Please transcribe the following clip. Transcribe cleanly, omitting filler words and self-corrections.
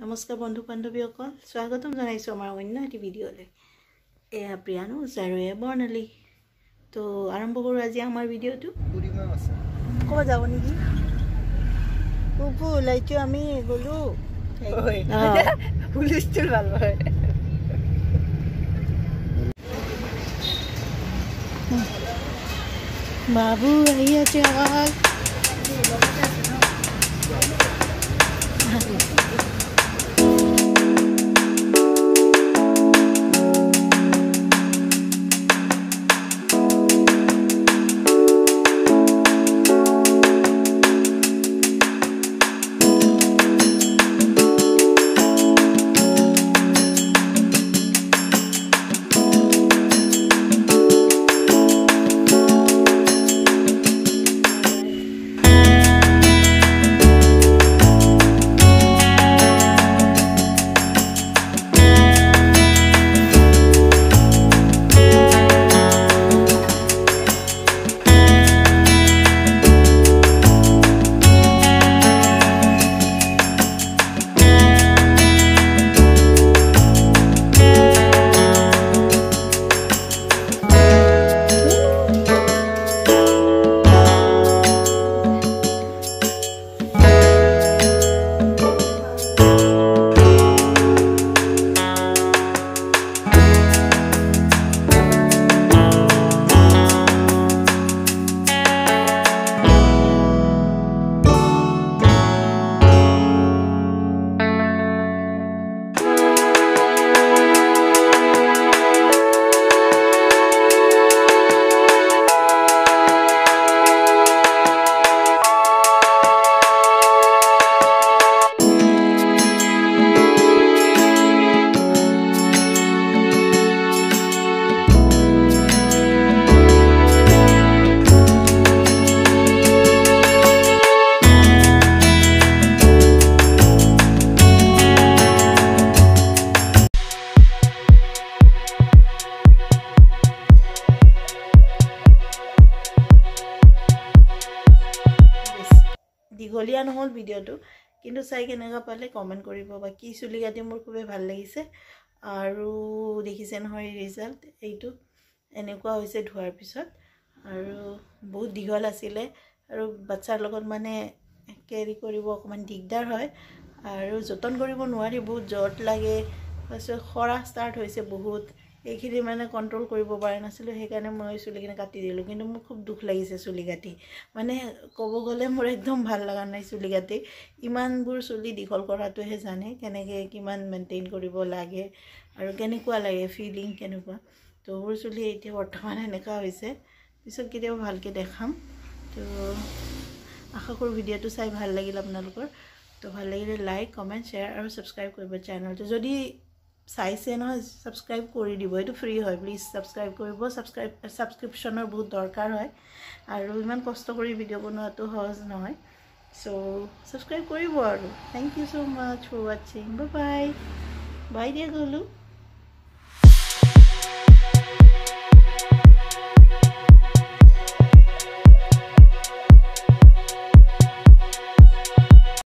নমস্কাৰ বন্ধু বান্ধৱীসকল, স্বাগতম জনাইছোঁ আমাৰ অন্য এটি ভিডিঅ'লৈ। এয়া প্ৰিয়ানুজ আৰু এয়া বৰ্ণালী। তো আৰম্ভ কৰোঁ আজি আমাৰ ভিডিঅ'টো। ক'ব যাব নেকি? ওলাইছোঁ আমি গ'লোঁ পুলিচটো ভাল হয়। বাবু আহি আছে আৱাজ। দীঘলীয়া নহ'ল ভিডিঅ'টো, কিন্তু চাই কেনেকুৱা পালে কমেণ্ট কৰিব। বাকী চুলি কাটি মোৰ খুবেই ভাল লাগিছে আৰু দেখিছে নহয় ৰিজাল্ট এইটো এনেকুৱা হৈছে ধোৱাৰ পিছত। আৰু বহুত দীঘল আছিলে আৰু বাচ্ছাৰ লগত মানে কেৰি কৰিব অকণমান দিগদাৰ হয় আৰু যতন কৰিব নোৱাৰি, বহুত জট লাগে। তাৰপিছত সৰা ষ্টাৰ্ট হৈছে বহুত, এইখিনি মানে কণ্ট্ৰল কৰিব পৰা নাছিলোঁ, সেইকাৰণে মই চুলিখিনি কাটি দিলোঁ। কিন্তু মোৰ খুব দুখ লাগিছে চুলি কাটি, মানে ক'ব গ'লে মোৰ একদম ভাল লগা নাই চুলি কাটি। ইমানবোৰ চুলি দীঘল কৰাটোহে জানে কেনেকৈ কিমান মেইনটেইন কৰিব লাগে আৰু কেনেকুৱা লাগে ফিলিং কেনেকুৱা। তো মোৰ চুলি এতিয়া বৰ্তমান এনেকুৱা হৈছে, পিছত কেতিয়াবা ভালকৈ দেখাম। তো আশা কৰোঁ ভিডিঅ'টো চাই ভাল লাগিল আপোনালোকৰ। তো ভাল লাগিলে লাইক কমেণ্ট শ্বেয়াৰ আৰু ছাবস্ক্ৰাইব কৰিব চেনেলটো। যদি চাইছে নহয় ছাবস্ক্ৰাইব কৰি দিব, এইটো ফ্ৰী হয়, প্লিজ ছাবস্ক্ৰাইব কৰিব। ছাবস্ক্ৰিপশ্যনৰ বহুত দৰকাৰ হয় আৰু ইমান কষ্ট কৰি ভিডিঅ' বনোৱাটো সহজ নহয়। চ' ছাবস্ক্ৰাইব কৰিব আৰু thank you so' much for ৱাচিং। বাই বাই দিয়া গ'লোঁ।